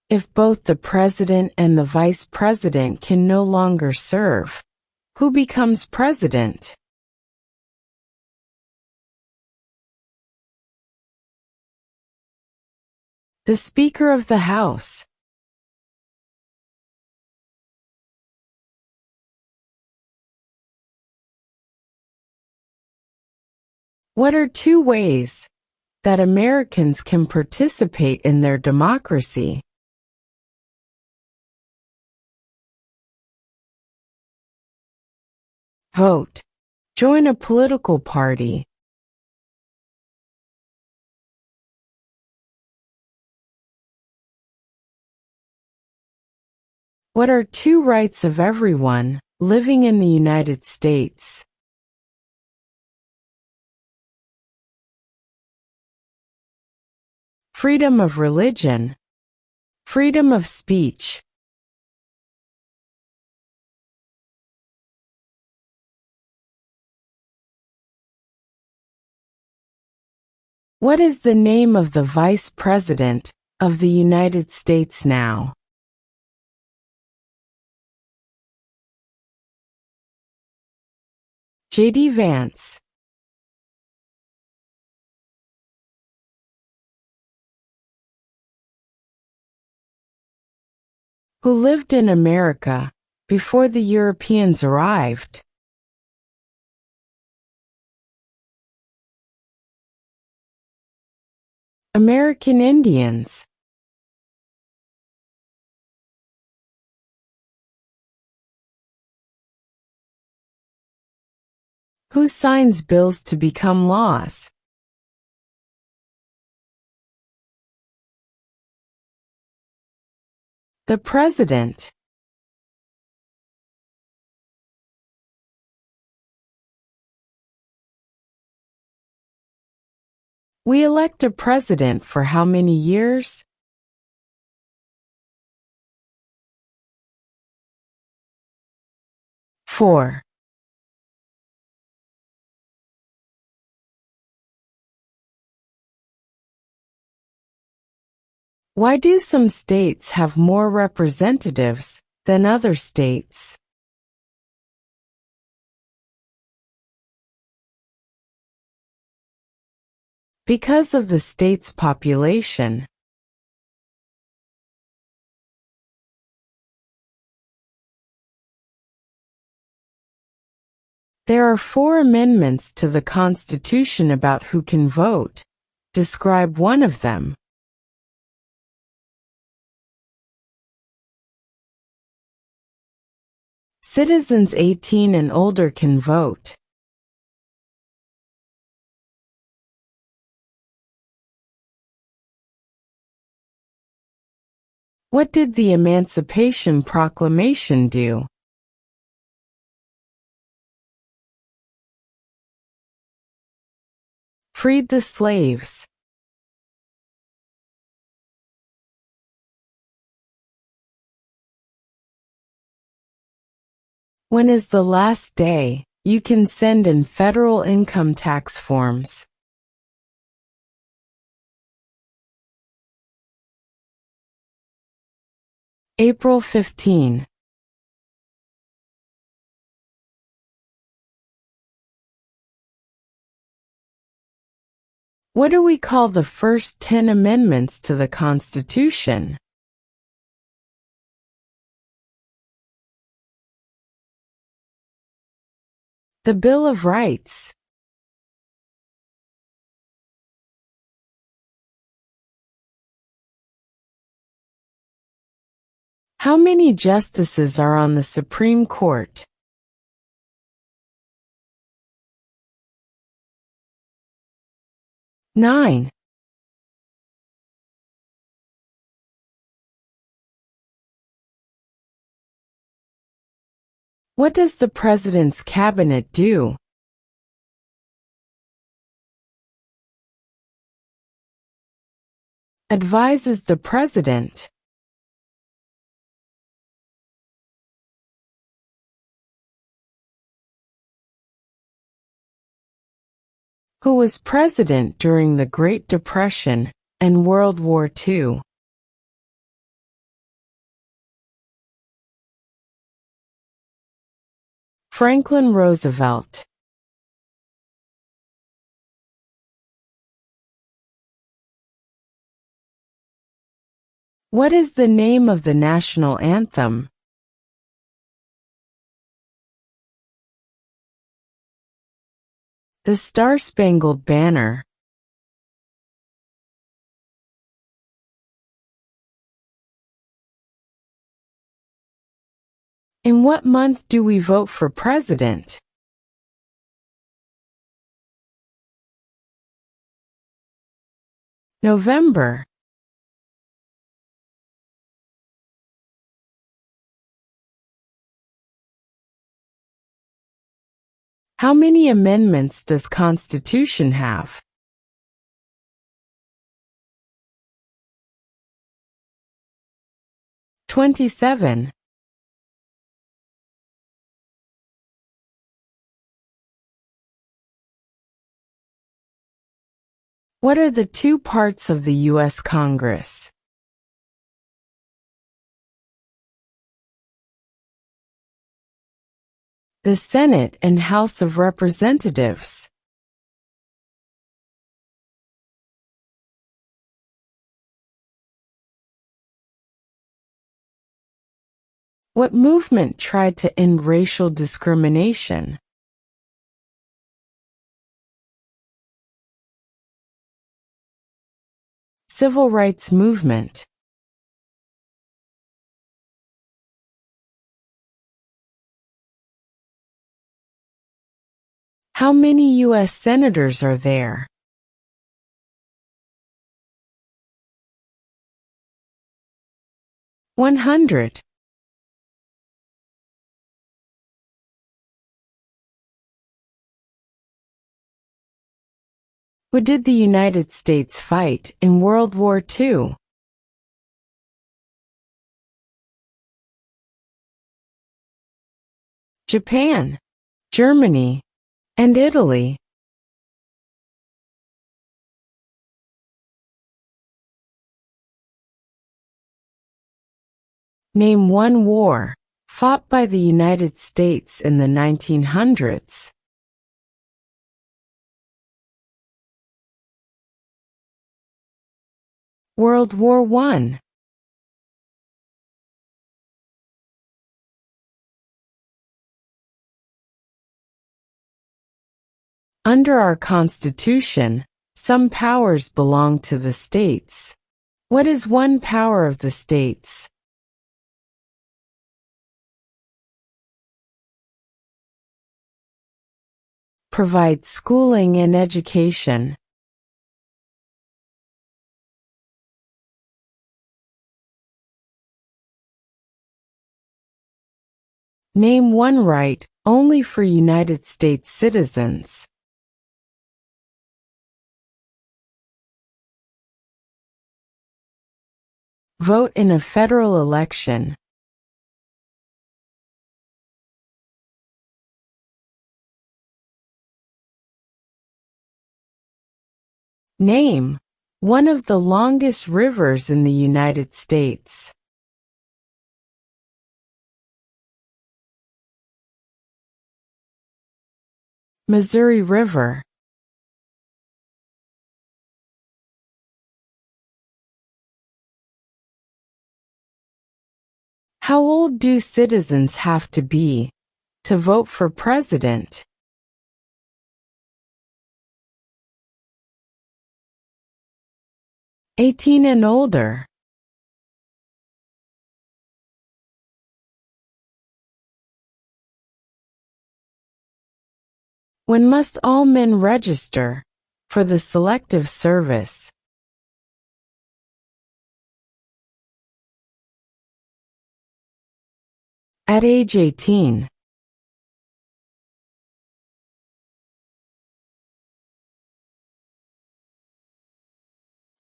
If both the president and the vice president can no longer serve, who becomes president? The Speaker of the House. What are two ways that Americans can participate in their democracy? Vote. Join a political party. What are two rights of everyone living in the United States? Freedom of religion. Freedom of speech. What is the name of the Vice President of the United States now? J.D. Vance. Who lived in America before the Europeans arrived? American Indians. Who signs bills to become laws? The President. We elect a president for how many years? Four. Why do some states have more representatives than other states? Because of the state's population. There are 4 amendments to the Constitution about who can vote. Describe one of them. Citizens 18 and older can vote. What did the Emancipation Proclamation do? Freed the slaves. When is the last day you can send in federal income tax forms? April 15. What do we call the first 10 amendments to the Constitution? The Bill of Rights. How many justices are on the Supreme Court? 9. What does the President's Cabinet do? Advises the President. Who was president during the Great Depression and World War II? Franklin Roosevelt. What is the name of the national anthem? The Star-Spangled Banner. In what month do we vote for president? November. How many amendments does Constitution have? 27. What are the two parts of the U.S. Congress? The Senate and House of Representatives. What movement tried to end racial discrimination? Civil rights movement. How many U.S. senators are there? 100. Who did the United States fight in World War II? Japan, Germany, and Italy. Name one war fought by the United States in the 1900s. World War I. Under our Constitution, some powers belong to the states. What is one power of the states? Provide schooling and education. Name one right only for United States citizens. Vote in a federal election. Name one of the longest rivers in the United States. Missouri River. How old do citizens have to be to vote for president? 18 and older. When must all men register for the Selective Service? At age 18.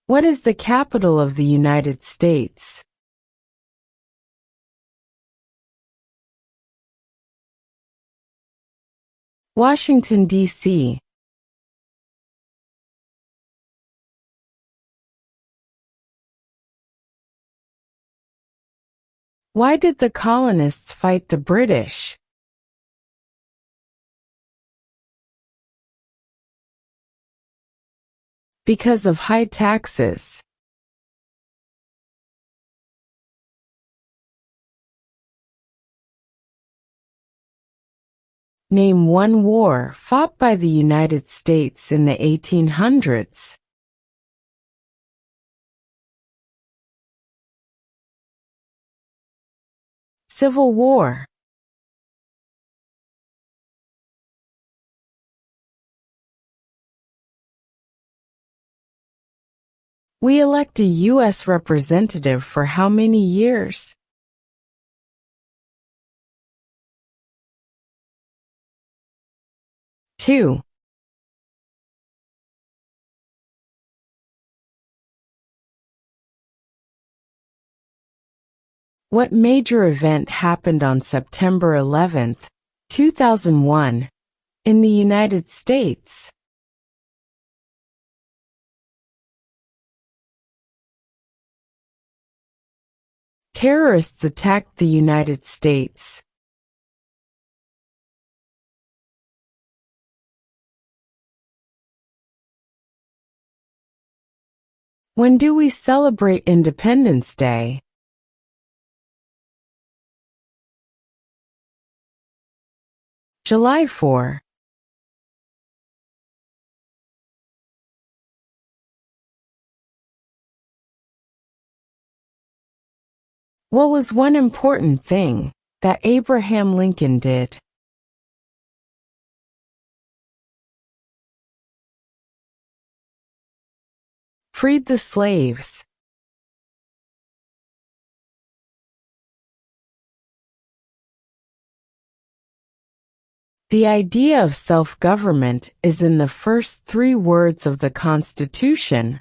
What is the capital of the United States? Washington, D.C. Why did the colonists fight the British? Because of high taxes. Name one war fought by the United States in the 1800s. Civil War. We elect a U.S. representative for how many years? 2. What major event happened on September 11, 2001, in the United States? Terrorists attacked the United States. When do we celebrate Independence Day? July 4. What was one important thing that Abraham Lincoln did? Freed the slaves. The idea of self-government is in the first 3 words of the Constitution.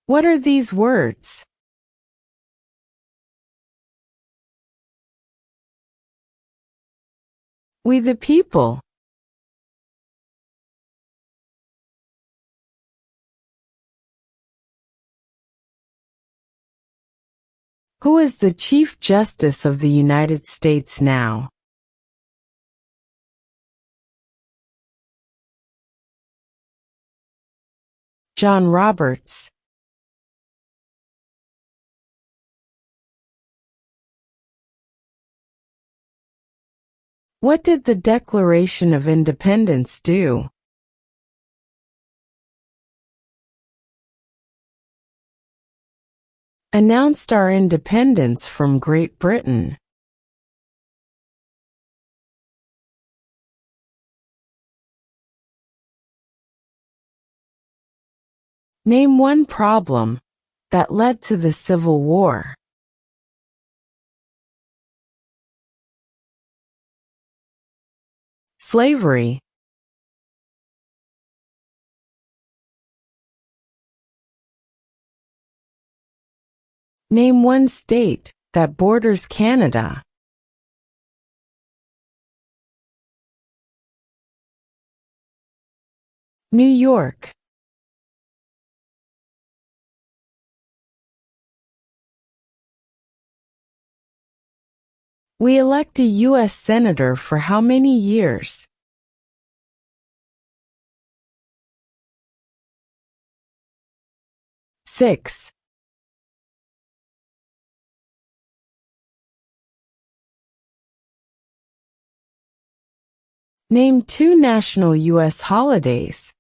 What are these words? We the people. Who is the Chief Justice of the United States now? John Roberts. What did the Declaration of Independence do? Announced our independence from Great Britain. Name one problem that led to the Civil War. Slavery. Name one state that borders Canada. New York. We elect a U.S. Senator for how many years? Six. Name 2 national U.S. holidays.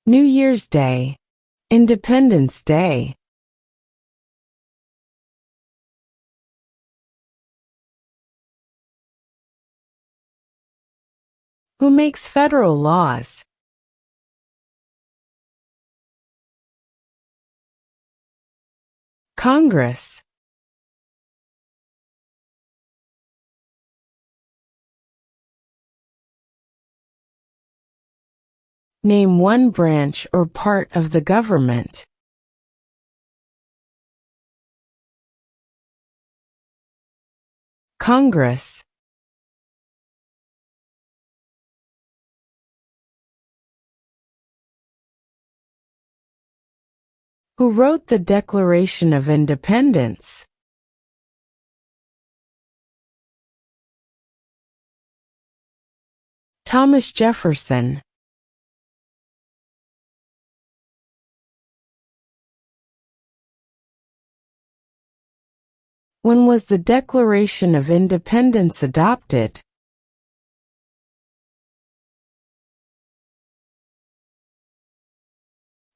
New Year's Day. Independence Day. Who makes federal laws? Congress. Name one branch or part of the government. Congress. Who wrote the Declaration of Independence? Thomas Jefferson. When was the Declaration of Independence adopted?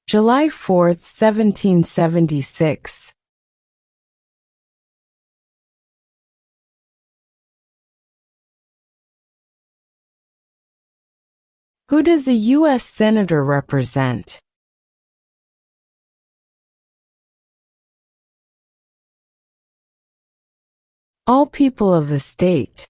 July 4, 1776. Who does a U.S. Senator represent? All people of the state.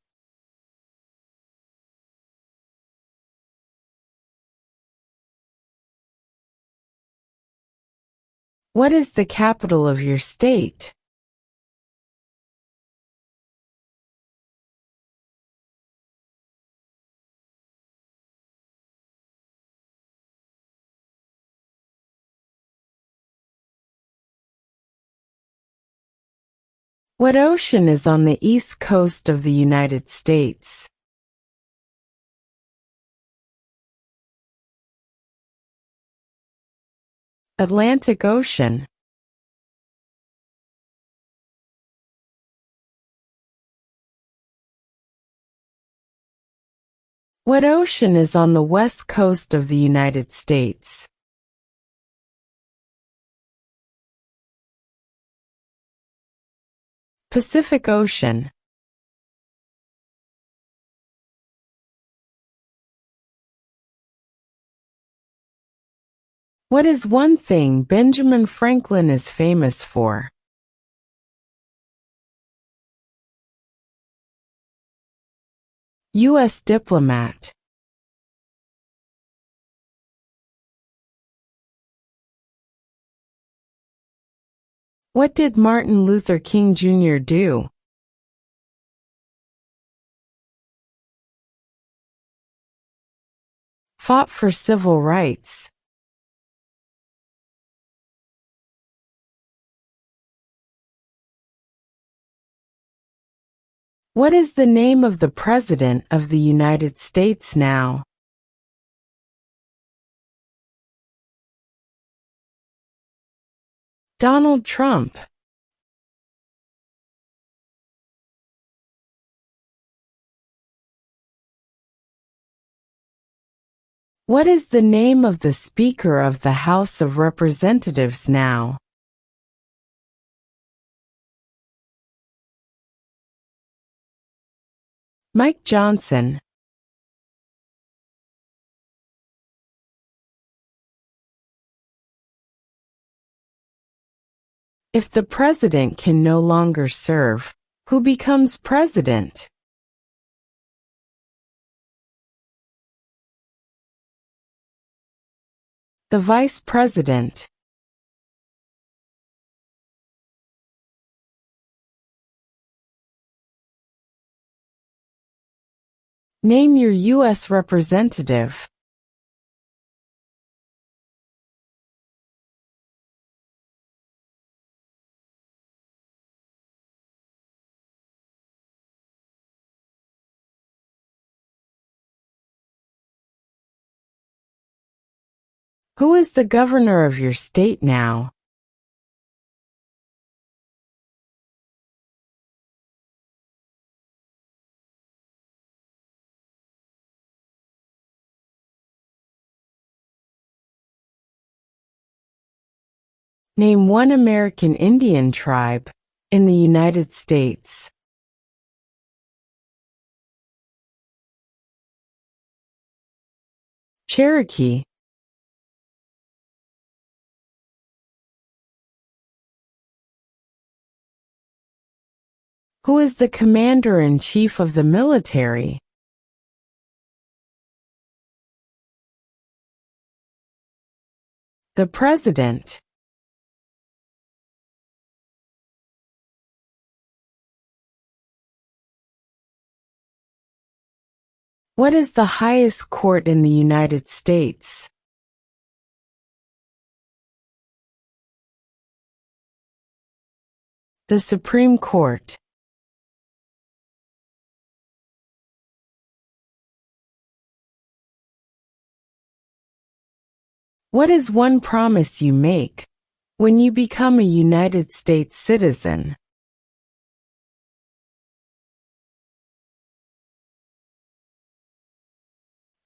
What is the capital of your state? What ocean is on the east coast of the United States? Atlantic Ocean. What ocean is on the west coast of the United States? Pacific Ocean. What is one thing Benjamin Franklin is famous for? U.S. diplomat. What did Martin Luther King Jr. do? Fought for civil rights. What is the name of the President of the United States now? Donald Trump. What is the name of the Speaker of the House of Representatives now? Mike Johnson. If the president can no longer serve, who becomes president? The vice president. Name your U.S. representative. Who is the governor of your state now? Name one American Indian tribe in the United States. Cherokee. Who is the commander-in-chief of the military? The president. What is the highest court in the United States? The Supreme Court. What is one promise you make when you become a United States citizen?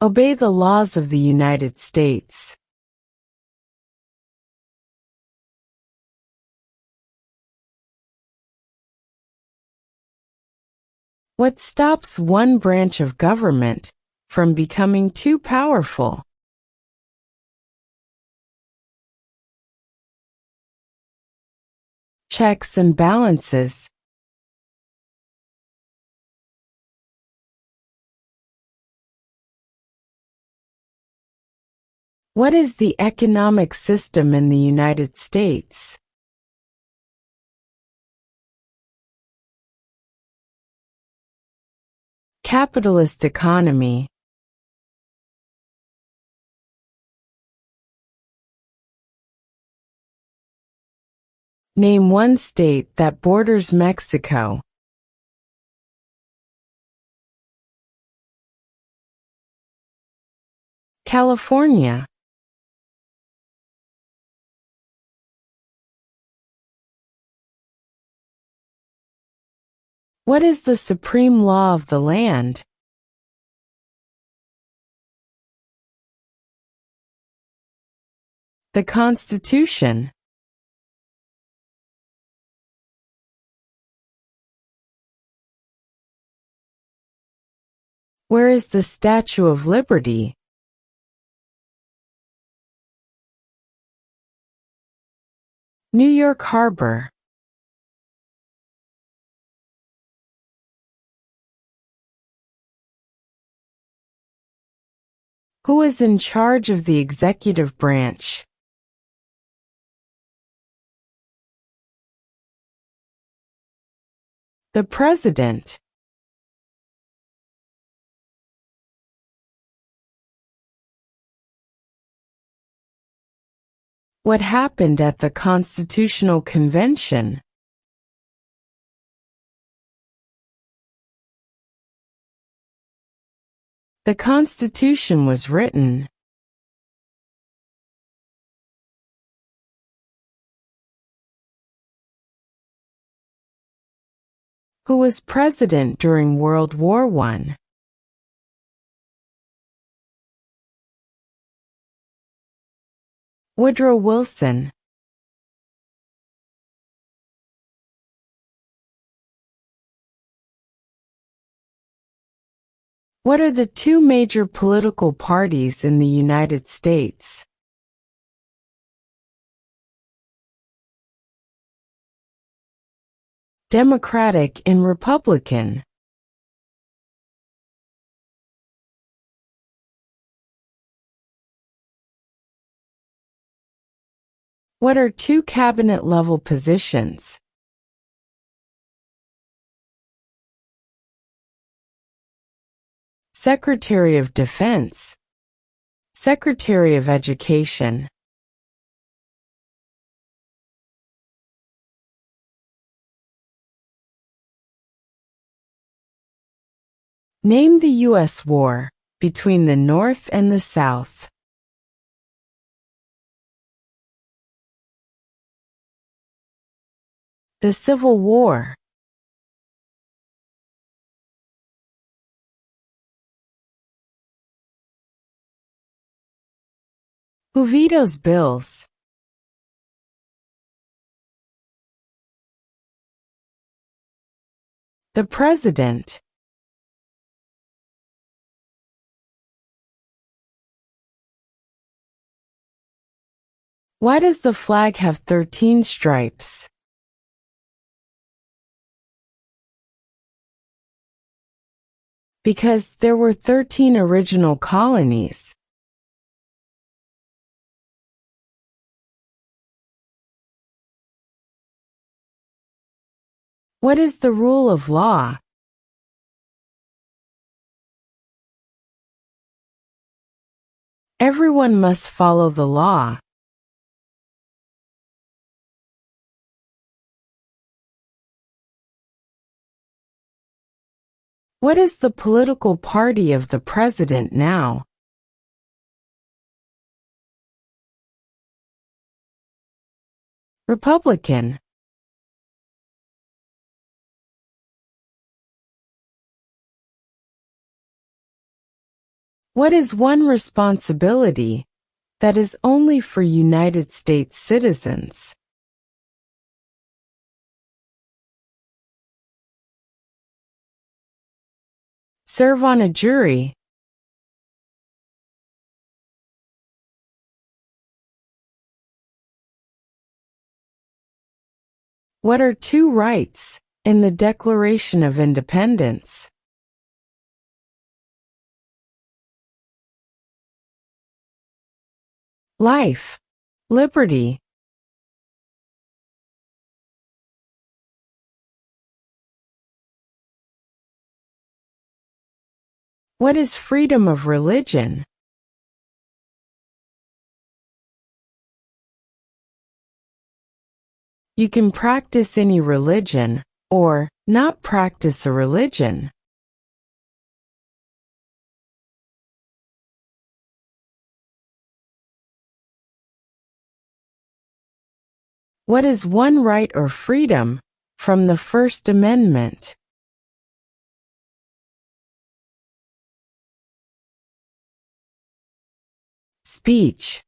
Obey the laws of the United States. What stops one branch of government from becoming too powerful? Checks and balances. What is the economic system in the United States? Capitalist economy. Name one state that borders Mexico. California. What is the supreme law of the land? The Constitution. Where is the Statue of Liberty? New York Harbor. Who is in charge of the executive branch? The President. What happened at the Constitutional Convention? The Constitution was written. Who was president during World War I? Woodrow Wilson. What are the two major political parties in the United States? Democratic and Republican. What are two cabinet-level positions? Secretary of Defense. Secretary of Education. Name the U.S. war between the North and the South. The Civil War. Who vetoes bills? The President. Why does the flag have 13 stripes? Because there were 13 original colonies. What is the rule of law? Everyone must follow the law. What is the political party of the president now? Republican. What is one responsibility that is only for United States citizens? Serve on a jury. What are two rights in the Declaration of Independence? Life, liberty. What is freedom of religion? You can practice any religion, or not practice a religion. What is one right or freedom from the First Amendment? Speech.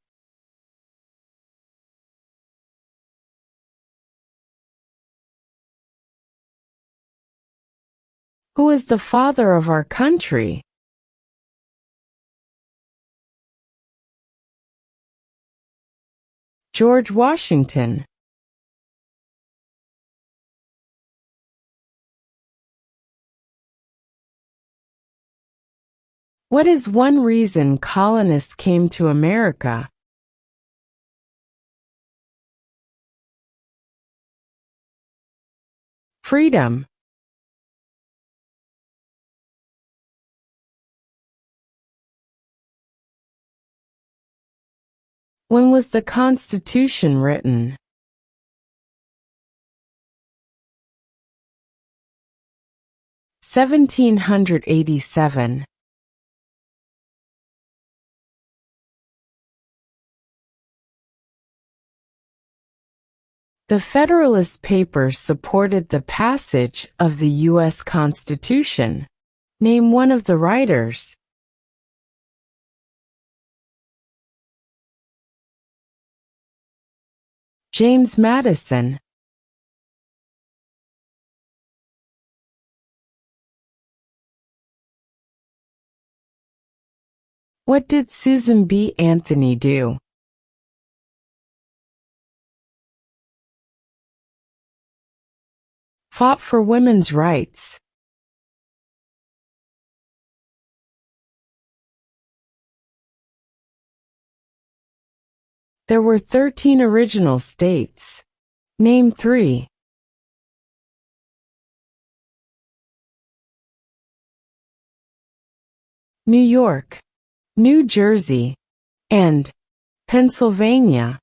Who is the father of our country? George Washington. What is one reason colonists came to America? Freedom. When was the Constitution written? 1787. The Federalist Papers supported the passage of the U.S. Constitution. Name one of the writers. James Madison. What did Susan B. Anthony do? Fought for women's rights. There were 13 original states. Name 3. New York, New Jersey, and Pennsylvania.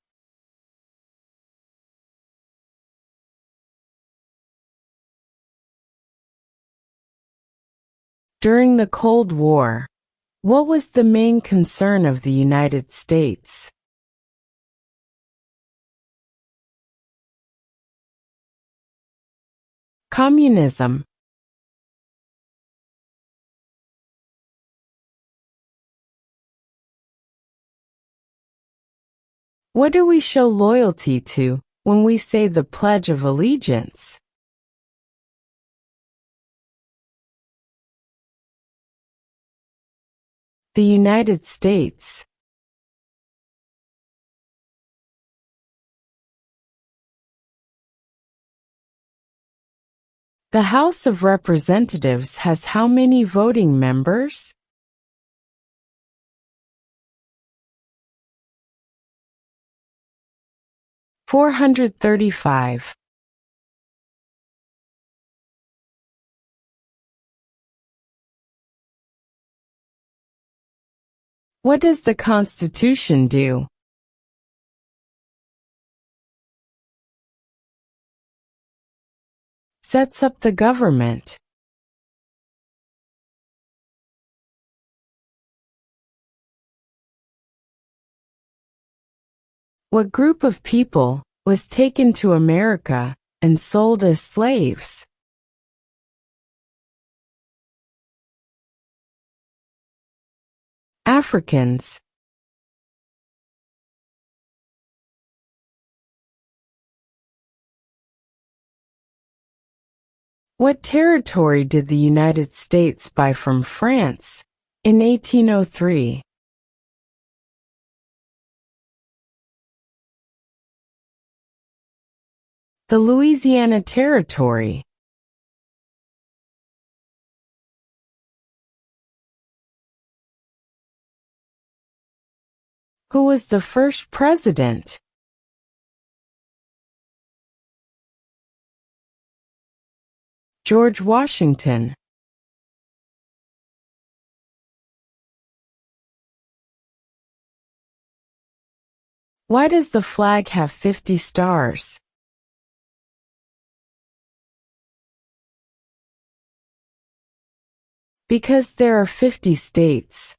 During the Cold War, what was the main concern of the United States? Communism. What do we show loyalty to when we say the Pledge of Allegiance? The United States. The House of Representatives has how many voting members? 435. What does the Constitution do? Sets up the government. What group of people was taken to America and sold as slaves? Africans. What territory did the United States buy from France in 1803? The Louisiana Territory. Who was the first president? George Washington. Why does the flag have 50 stars? Because there are 50 states.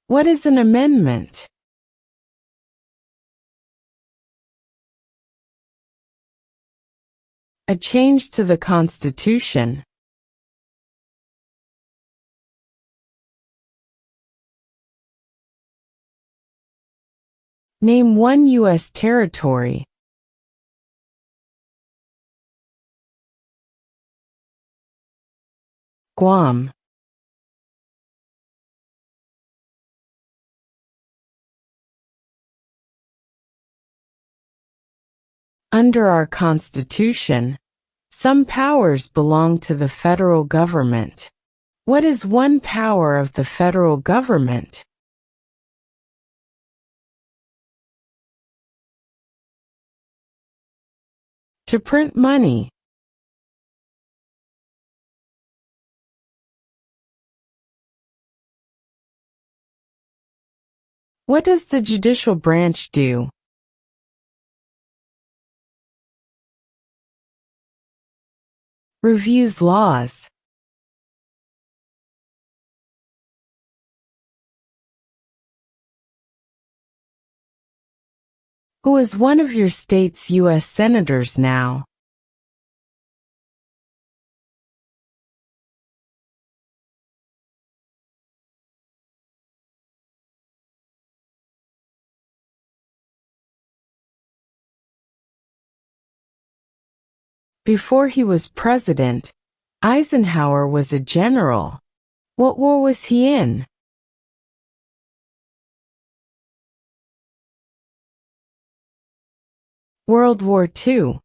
What is an amendment? A change to the Constitution. Name one U.S. territory. Guam. Under our Constitution, some powers belong to the federal government. What is one power of the federal government? To print money. What does the judicial branch do? Reviews laws. Who is one of your state's U.S. senators now? Before he was president, Eisenhower was a general. What war was he in? World War II.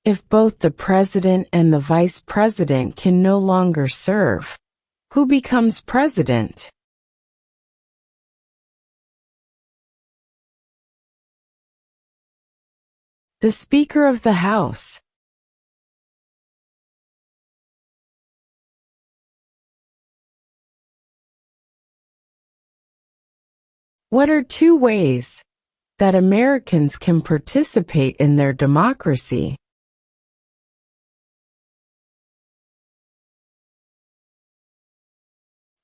If both the president and the vice president can no longer serve, who becomes president? The Speaker of the House. What are two ways that Americans can participate in their democracy?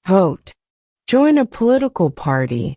Vote. Join a political party.